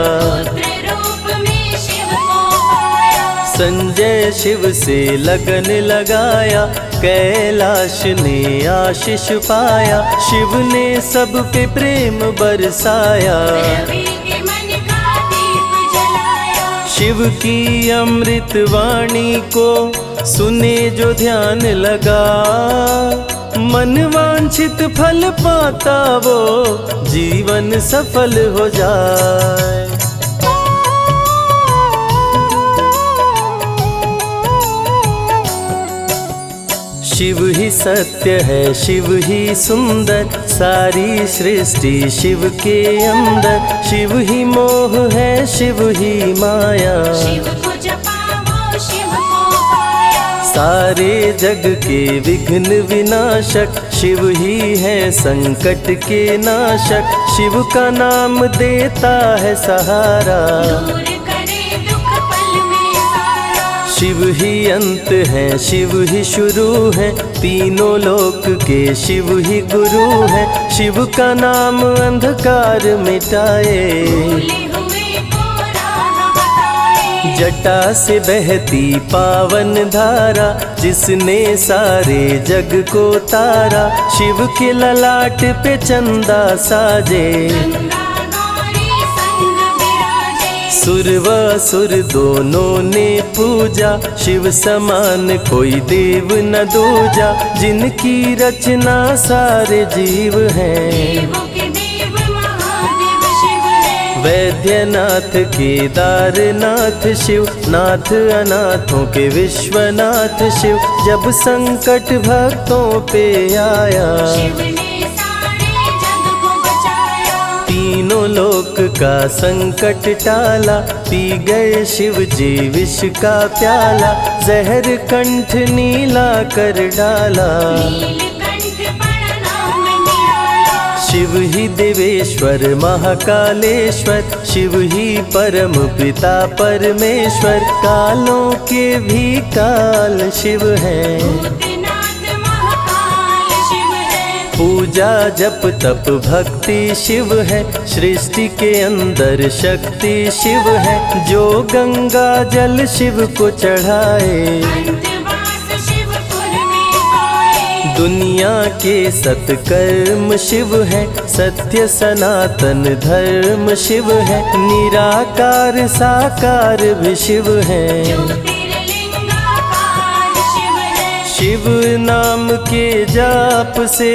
पुत्र रूप में शिव को पाया। संजय शिव से लगन लगाया। कैलाश ने आशीष पाया, शिव ने सब पे प्रेम बरसाया। रवि के मन का दीप जलाया। शिव की अमृत वाणी को सुने जो ध्यान लगा, मन वांछित फल पाता वो जीवन सफल हो जाए। शिव ही सत्य है, शिव ही सुंदर, सारी सृष्टि शिव के अंदर। शिव ही मोह है, शिव ही माया, शिव को जपा वो शिव को पाया। सारे जग के विघ्न विनाशक। शिव ही है संकट के नाशक, शिव का नाम देता है सहारा। दूर करे दुख शिव ही अंत है, शिव ही शुरू है, तीनों लोक के शिव ही गुरु है। शिव का नाम अंधकार मिटाए, भूले हुए को राह बताए। जटा से बहती पावन धारा, जिसने सारे जग को तारा। शिव के ललाट पे चंदा साजे, गंगा गौरी संग विराजे। सुर व असुर दोनों ने पूजा, शिव समान कोई देव न दूजा। जिनकी रचना सारे जीव हैं, देवों के देव महादेव शिव है। वैद्यनाथ केदारनाथ शिव, नाथ अनाथों के विश्वनाथ शिव। जब संकट भक्तों पे आया, शिव ने सारे जग को बचाया। तीनों लोक का संकट टाला। पी गए शिव जी विष का प्याला, जहर कंठ नीला कर डाला। नीलकंठ पड़ा नाम निराला। शिव ही देवेश्वर महाकालेश्वर, शिव ही परम पिता परमेश्वर। कालों के भी काल शिव हैं, भूतनाथ महाकाल शिव है। पूजा जप तप भक्ति शिव है। सृष्टि के अंदर शक्ति शिव है, जो गंगा जल शिव को चढ़ाए। अंतवास शिवपुर में पाए। दुनिया के सत्कर्म शिव है, सत्य सनातन धर्म शिव है। निराकार साकार भी शिव है, ज्योतिर्लिंगाकार शिव है। शिव नाम के जाप से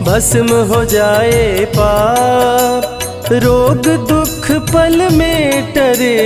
भस्म हो जाए पाप। रोग दुख पल में टरे,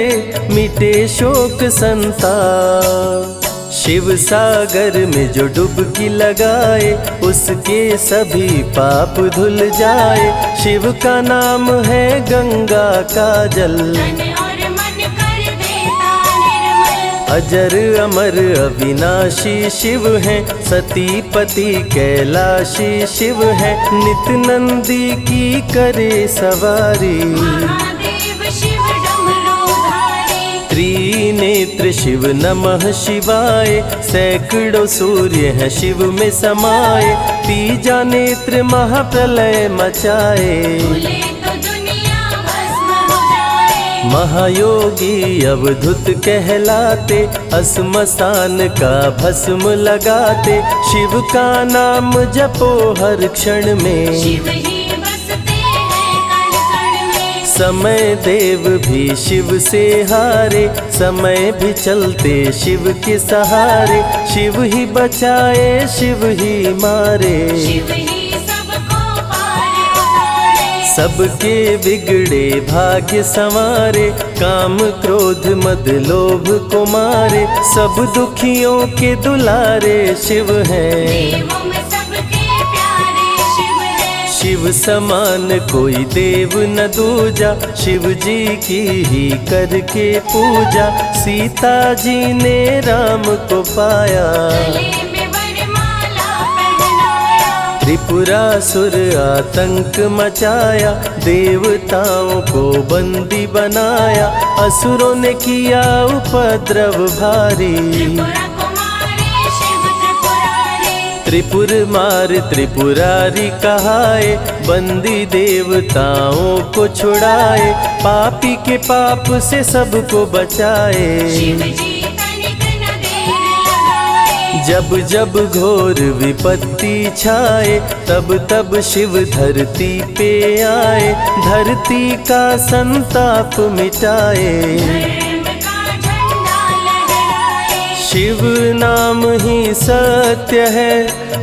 मिटे शोक संताप। शिव सागर में जो डुबकी लगाए, उसके सभी पाप धुल जाए। शिव का नाम है गंगा का जल, तन और मन कर देता निर्मल। अजर अमर अविनाशी शिव है। सती पति कैलाशी शिव है, नित नंदी की करे सवारी। महादेव शिव डमरूधारी। त्रिनेत्र शिव नमः शिवाय, सैकड़ों सूर्य है शिव में समाये। तीजा नेत्र महाप्रलय मचाए, भूले तो दुनिया भस्म हो जाए। महायोगी अवधूत कहलाते, असमसान का भस्म लगाते। शिव का नाम जपो हर क्षण में, शिव ही बसते हैं कण कण में। समय देव भी शिव से हारे, समय भी चलते शिव के सहारे। शिव ही बचाए शिव ही मारे, शिव ही सबको पार उतारे। सबके बिगड़े भाग्य संवारे। काम क्रोध मद लोभ को मारे, सब दुखियों के दुलारे शिव हैं। देवों में सबके प्यारे शिव है। शिव समान कोई देव न दूजा, शिव जी की ही करके पूजा। सीता जी ने राम को पाया, गले में वरमाला पहनाया। त्रिपुरासुर आतंक मचाया। देवताओं को बंदी बनाया, असुरों ने किया उपद्रव भारी। त्रिपुरा कुमारी शिव त्रिपुरारी। त्रिपुर मार त्रिपुरारी कहाए, बंदी देवताओं को छुड़ाए। पापी के पाप से सबको बचाए, शिव जी तनिक न देर लगाए। जब जब घोर विपत्ति छाए, तब तब शिव धरती पे आए। धरती का संताप मिटाए, धर्म का झंडा लहराए। शिव नाम ही सत्य है,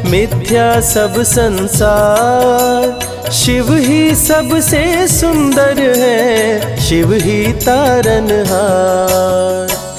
मिथ्या सब संसार। शिव ही सबसे सुंदर है, शिव ही तारनहार।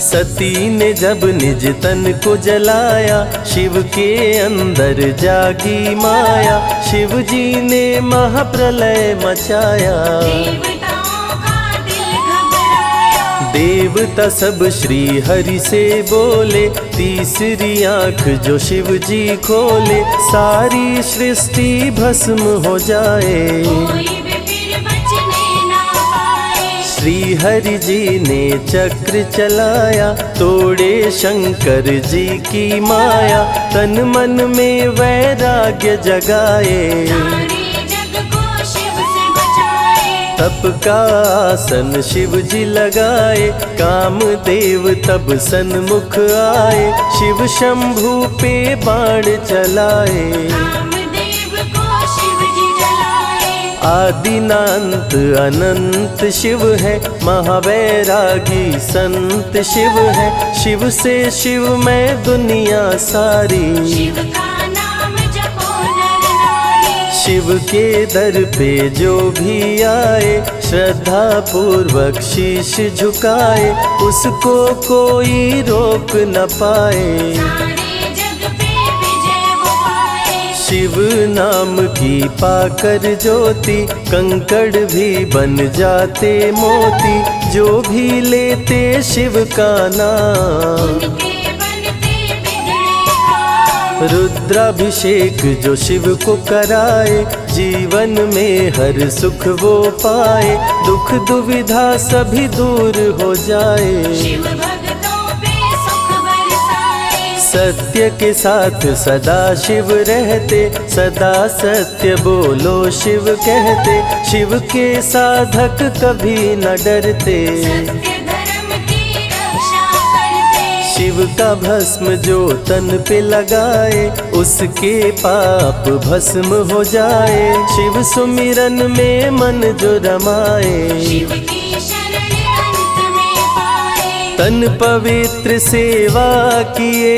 सती ने जब निज तन को जलाया, शिव के अंदर जागी माया। शिव जी ने महाप्रलय मचाया, देवताओं का दिल घबराया। देवता सब श्री हरि से बोले। तीसरी आंख जो शिव जी खोले, सारी सृष्टि भस्म हो जाए। कोई भी फिर बचने ना पाए। श्री हरि जी ने चक्र चलाया, तोड़े शंकर जी की माया, तन मन में वैराग्य जगाए, सारे जग को शिव से बचाए। तप का आसन शिव जी लगाए, कामदेव तब सन्मुख आए, शिव शंभू पे बाण चलाए, कामदेव को शिव जी जलाए। आदिनांत अनंत शिव है, महावैरागी संत शिव है, शिव से शिव में दुनिया सारी, शिव का नाम जपो नर नारी। शिव के दर पे जो भी आए, श्रद्धा पूर्वक शीश झुकाए, उसको कोई रोक न पाए, सारे जग पे विजय वो पाए। शिव नाम की पाकर ज्योति, कंकड़ भी बन जाते मोती, जो भी लेते शिव का नाम, उनके बनते बिगड़े काम। रुद्राभिषेक जो शिव को कराए, जीवन में हर सुख वो पाए, दुख दुविधा सभी दूर हो जाए, शिव भक्तों पे सुख बरसाए। सत्य के साथ सदा शिव रहते, सदा सत्य बोलो शिव कहते, शिव के साधक कभी न डरते, सत्य धर्म की रक्षा करते। शिव का भस्म जो तन पे लगाए, उसके पाप भस्म हो जाए, शिव सुमिरन में मन जो रमाए, शिव की शरण अंत में पाए। तन पवित्र सेवा किए,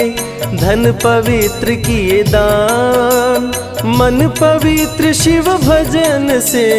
धन पवित्र किए दान, मन पवित्र शिव भजन से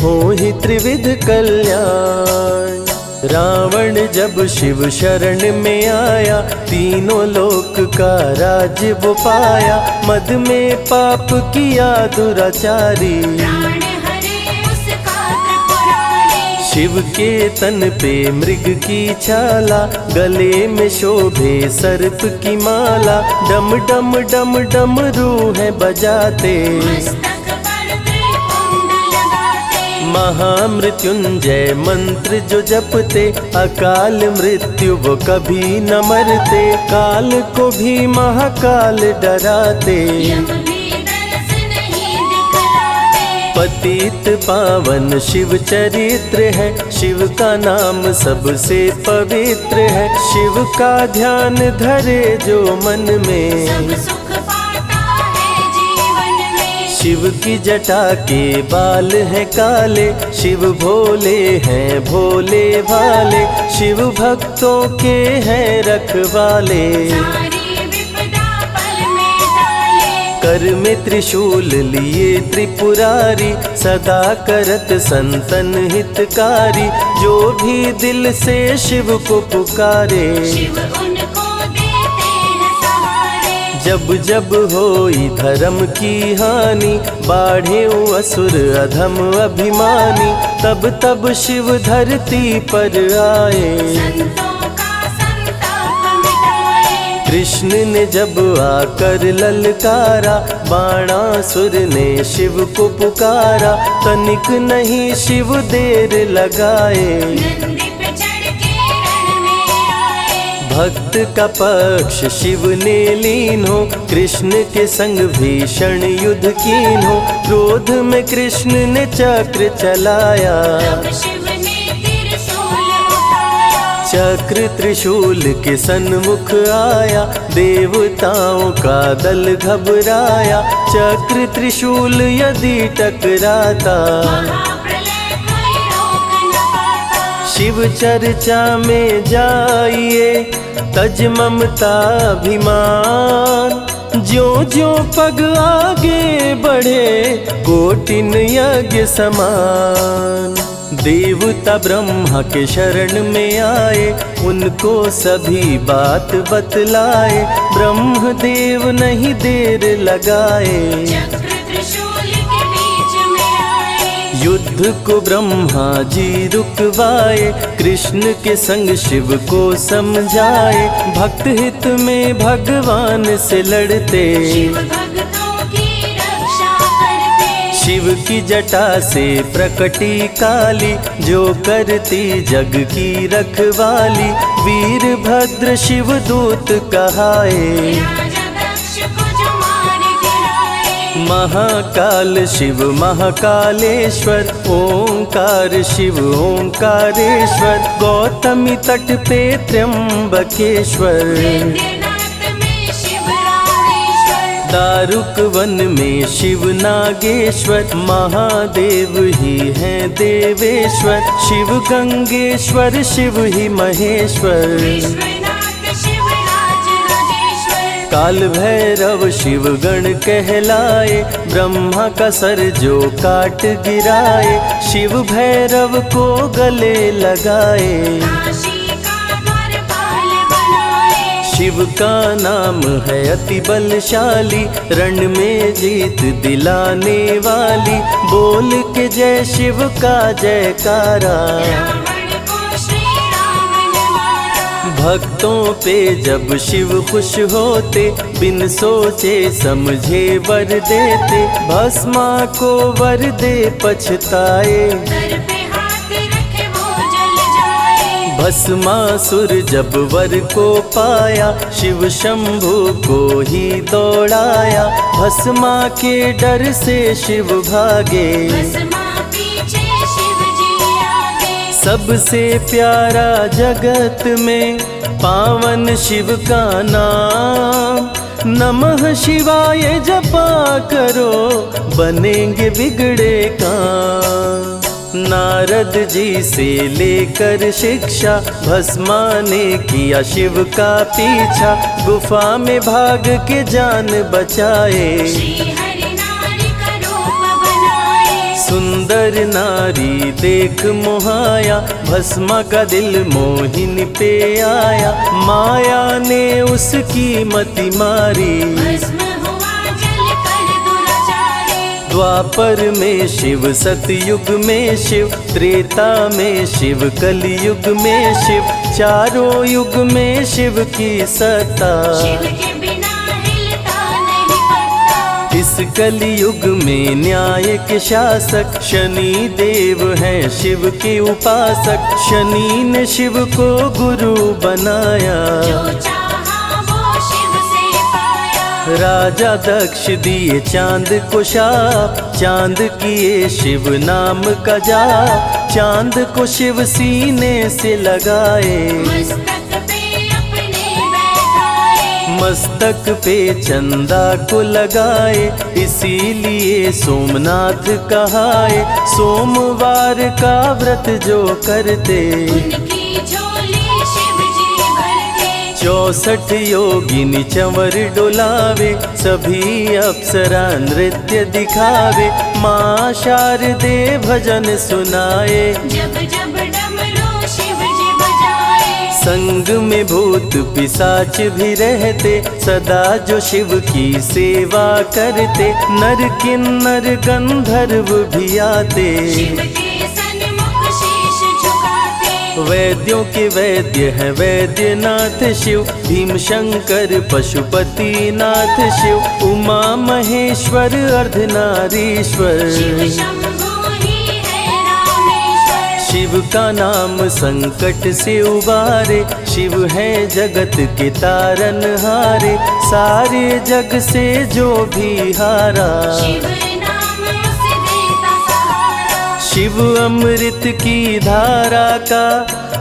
हो ही त्रिविध कल्याण। रावण जब शिव शरण में आया, तीनों लोक का राज्य वो पाया, मद में पाप किया दुराचारी, प्राण हरे उसका त्रिपुरारी। शिव के तन पे मृग की छाला, गले में शोभे सर्प की माला, डम डम डम डम रूह बजाते, मस्तक पर त्रिपुंड लगाते। महामृत्युंजय मंत्र जो जपते, अकाल मृत्यु वो कभी न मरते, काल को भी महाकाल डराते, यम भी दर्श नहीं दिखलाते। पतित पावन शिव चरित्र है, शिव का नाम सबसे पवित्र है, शिव का ध्यान धरे जो मन में, सब सुख पाता है जीवन में। शिव की जटा के बाल हैं काले, शिव भोले हैं भोले भाले, शिव भक्तों के हैं रखवाले, सारी विपदा पल में टाले। कर में त्रिशूल लिए त्रिपुरारी, सदा करत संतन हितकारी, जो भी दिल से शिव को पुकारे, शिव उनको देते हैं सहारे। जब जब होई धर्म की हानि, बाढ़े असुर अधम अभिमानी, तब तब शिव धरती पर आए, संतों का संताप मिटाए। कृष्ण ने जब आकर ललकारा, बाणासुर ने शिव को पुकारा, तनिक नहीं शिव देर लगाए, नंदी पे चढ़ के रण में आए। भक्त का पक्ष शिव ने लीन हो, कृष्ण के संग भीषण युद्ध कीन हो, क्रोध में कृष्ण ने चक्र चलाया, तब शिव ने त्रिशूल उठाया। चक्र त्रिशूल के सन्मुख आया, देवताओं का दल घबराया, चक्र त्रिशूल यदि टकराता, महाप्रलय कोई रोक न पाता। शिव चर्चा में जाइए, तज ममता अभिमान, ज्यों ज्यों पग आगे बढ़े, कोटिन यज्ञ समान। देवता ब्रह्मा के शरण में आए, उनको सभी बात बतलाए, ब्रह्मदेव नहीं देर लगाए, चक्र त्रिशूल के बीच में आए। युद्ध को ब्रह्मा जी रुकवाए, कृष्ण के संग शिव को समझाए, भक्त हित में भगवान से लड़ते, शिव भक्तों की रक्षा करते। शिव की जटा से प्रकटी काली, जो करती जग की रखवाली। वीरभद्र शिव दूत कहाए, राजा दक्ष को जो मार गिराए। महाकाल शिव महाकालेश्वर, ओंकार शिव ओंकारेश्वर। गौतमी तट पे त्र्यंबकेश्वर, वैद्यनाथ में शिव रामेश्वर। दारुक वन में शिव नागेश्वर। महादेव ही हैं देवेश्वर, शिव गंगेश्वर शिव ही महेश्वर। विश्वनाथ शिव राज राजेश्वर। काल भैरव शिव गण कहलाए, ब्रह्मा का सर जो काट गिराए। शिव भैरव को गले लगाए, काशी का द्वारपाल बनाए। शिव का नाम है अति बलशाली, रण में जीत दिलाने वाली। बोल के जय शिव का जयकारा, रावण को श्री राम ने मारा। भक्तों पे जब शिव खुश होते, बिन सोचे समझे वर देते। भस्मा को वर दे पछताए, सर पे हाथ रखे वो जल जाए। भस्मासुर जब वर को पाया, शिव शंभु को ही दौड़ाया। भस्मा के डर से शिव भागे, भस्मा पीछे शिव जी आगे। सबसे प्यारा जगत में पावन शिव का नाम। नमः शिवाय जपा करो, बनेंगे बिगड़े काम। नारद जी से लेकर शिक्षा, भस्मा ने किया शिव का पीछा। गुफा में भाग के जान बचाए, श्री हरि नारी का रूप बनाए। सुंदर नारी देख मोहाया। भस्मा का दिल मोहिनी पे आया, माया ने उसकी मति मारी। भस्म हुआ जल कर दुराचारी। द्वापर में शिव, सतयुग में शिव, त्रेता में शिव, कलयुग में शिव। चारों युग में शिव की सत्ता, शिव के बिना हिलता नहीं पत्ता। इस कलयुग में न्याय के शासक, शनि देव हैं शिव के उपासक। शनि ने शिव को गुरु बनाया, जो चाहा वो शिव से पाया। राजा दक्ष दिए चांद को शाप, चांद किए शिव नाम का जाप। चांद को शिव सीने से लगाए, मस्तक पे अपने बैठाए। मस्तक पे चंदा को लगाए। इसीलिए सोमनाथ कहाए, सोमवार का व्रत जो करते। उनकी झोली शिव जी भरते। 64 योगिनी चंवर डोलावे, सभी अप्सरा नृत्य दिखावे। माँ शारदे भजन सुनाए, जब जब डमरू शिव जी बजाए। संग में भूत पिशाच भी रहते, सदा जो शिव की सेवा करते। नर किन्नर गंधर्व भी आते, शिव के सन्मुख शीश झुकाते। वैद्यों के वैद्य है वैद्यनाथ शिव। भीम शंकर पशुपति नाथ शिव। उमा महेश्वर अर्धनारीश्वर, शिव शंभु ही है रामेश्वर। शिव का नाम संकट से उबारे। शिव है जगत के तारनहारे, सारे जग से जो भी हारा। शिव नाम उसे देता सहारा। शिव अमृत की धारा का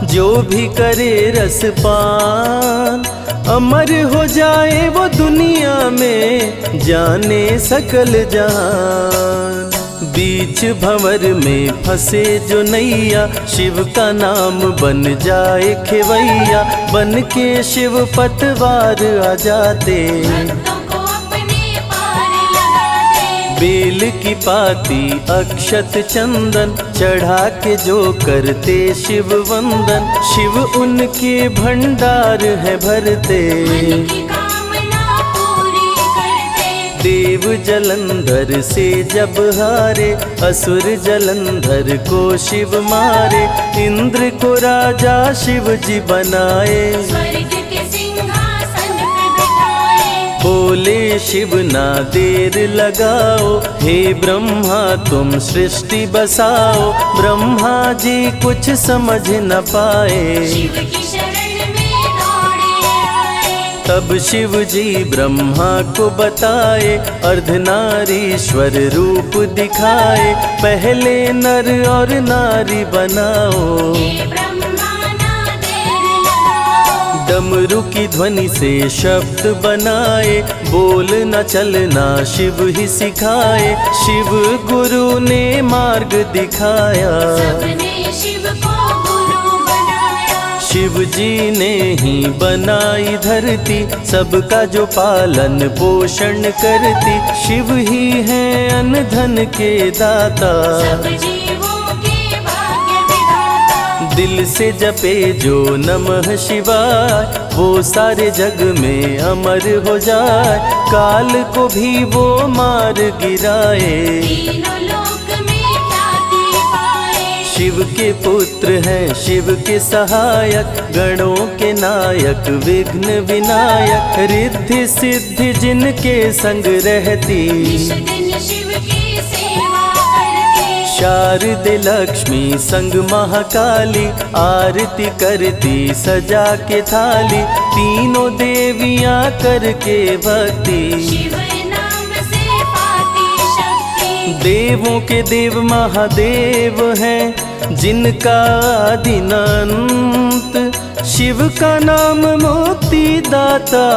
जो भी करे रसपान, अमर हो जाए वो दुनिया में, जाने सकल जहान। बीच भंवर में फंसे जो नैया, शिव का नाम बन जाए खेवैया। बन के शिव पतवार आ जाते, भक्तों को अपने पार लगाते। बेल की पाती अक्षत चंदन, चढ़ा के जो करते शिव वंदन। शिव उनके भंडार है भरते, मन की कामना पूरी करते। देव जलंधर से जब हारे, असुर जलंधर को शिव मारे। इंद्र को राजा शिव जी बनाए, स्वर्ग के सिंहासन पे बिठाए। बोले शिव ना देर लगाओ, हे ब्रह्मा तुम सृष्टि बसाओ। ब्रह्मा जी कुछ समझ न पाए, शिव की शरण में दौड़े आए। तब शिव जी ब्रह्मा को बताए, अर्धनारीश्वर रूप दिखाए। पहले नर और नारी बनाओ, हे ब्रह्मा ना देर लगाओ। डमरू की ध्वनि से शब्द बनाए। बोल न चलना शिव ही सिखाए, शिव गुरु ने मार्ग दिखाया। सबने शिव को गुरु बनाया। शिव जी ने ही बनाई धरती, सबका जो पालन पोषण करती। शिव ही है अन्न धन के दाता, सब जीवों के भाग्य विधाता। दिल से जपे जो नमः शिवाय, वो सारे जग में अमर हो जाए। काल को भी वो मार गिराए, तीनों लोक में ख्याति पाए। शिव के पुत्र हैं शिव के सहायक, गणों के नायक विघ्न विनायक। रिद्धि सिद्धि जिनके संग रहती, निश दिन शिव की सेवा करके। शारदे लक्ष्मी संग महाकाली, आरती करती सजा के थाली। तीनों देवियां करके भक्ति, शिव नाम से पाती शक्ति। देवों के देव महादेव हैं, जिनका आदि न अंत। शिव का नाम मुक्ति दाता,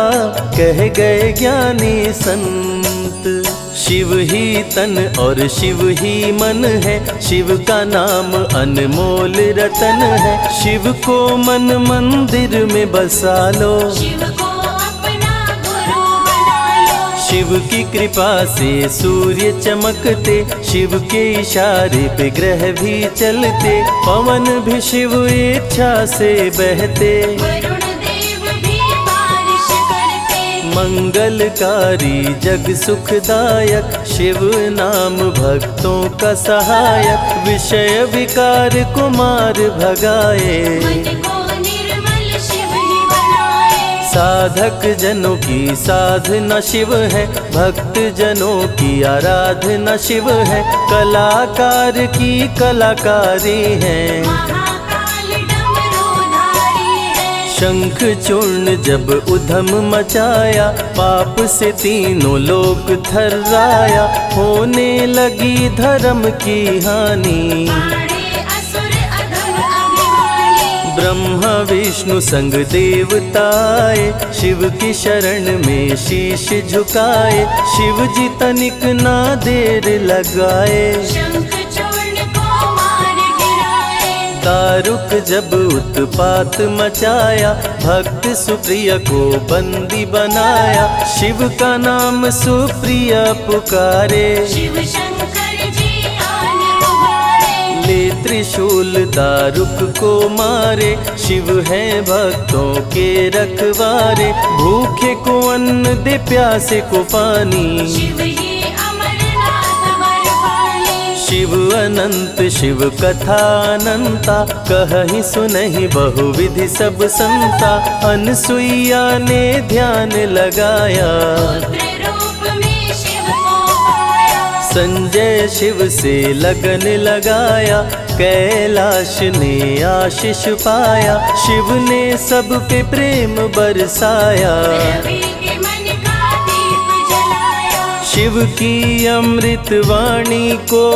कह गए ज्ञानी संत। शिव ही तन और शिव ही मन है, शिव का नाम अनमोल रतन है। शिव को मन मंदिर में बसा लो, शिव को अपना गुरु बना लो। शिव की कृपा से सूर्य चमकते, शिव के इशारे पे ग्रह भी चलते। पवन भी शिव इच्छा से बहते, वरुण देव भी बारिश करते। मंगलकारी जग सुखदायक, शिव नाम भक्तों का सहायक। विषय विकार को मार भगाए, मन को निर्मल शिव ही बनाए। साधक जनों की साधना शिव है, भक्त जनों की आराधना शिव है। कलाकार की कलाकारी है, महाकाल डमरूधारी है। शंख चूर्ण जब उधम मचाया, पाप से तीनों लोक थर्राया। होने लगी धर्म की हानि, पाड़े असुर अधम अभिमानी। ब्रह्मा विष्णु संग देवताए, शिव की शरण में शीश झुकाए। शिव जी तनिक ना देर लगाए, शंख चूर्ण को मार गिराए। दारुक जब उत्पात मचाया, भक्त सुप्रिय को बंदी बनाया। शिव का नाम सुप्रिय पुकारे, शिव शंकर जी आन उबारे। ले त्रिशूल दारुक को मारे। शिव है भक्तों के रखवारे, भूखे को अन्न दे प्यासे को पानी। शिव ही अमरनाथ बरपाली। शिव अनंत शिव कथा अनंता, कहीं सुनहि बहुविधि सब संता। अनसुईया ने ध्यान लगाया, पुत्र रूप में शिव को पाया। संजय शिव से लगन लगाया, कैलाश ने आशीष पाया। शिव ने सब पे प्रेम बरसाया, रवि के मन का दीप जलाया। शिव की अमृत वाणी को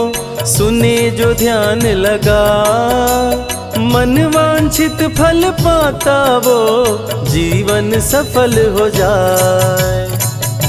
सुने जो ध्यान लगा। मन वांछित फल पाता वो, जीवन सफल हो जाए।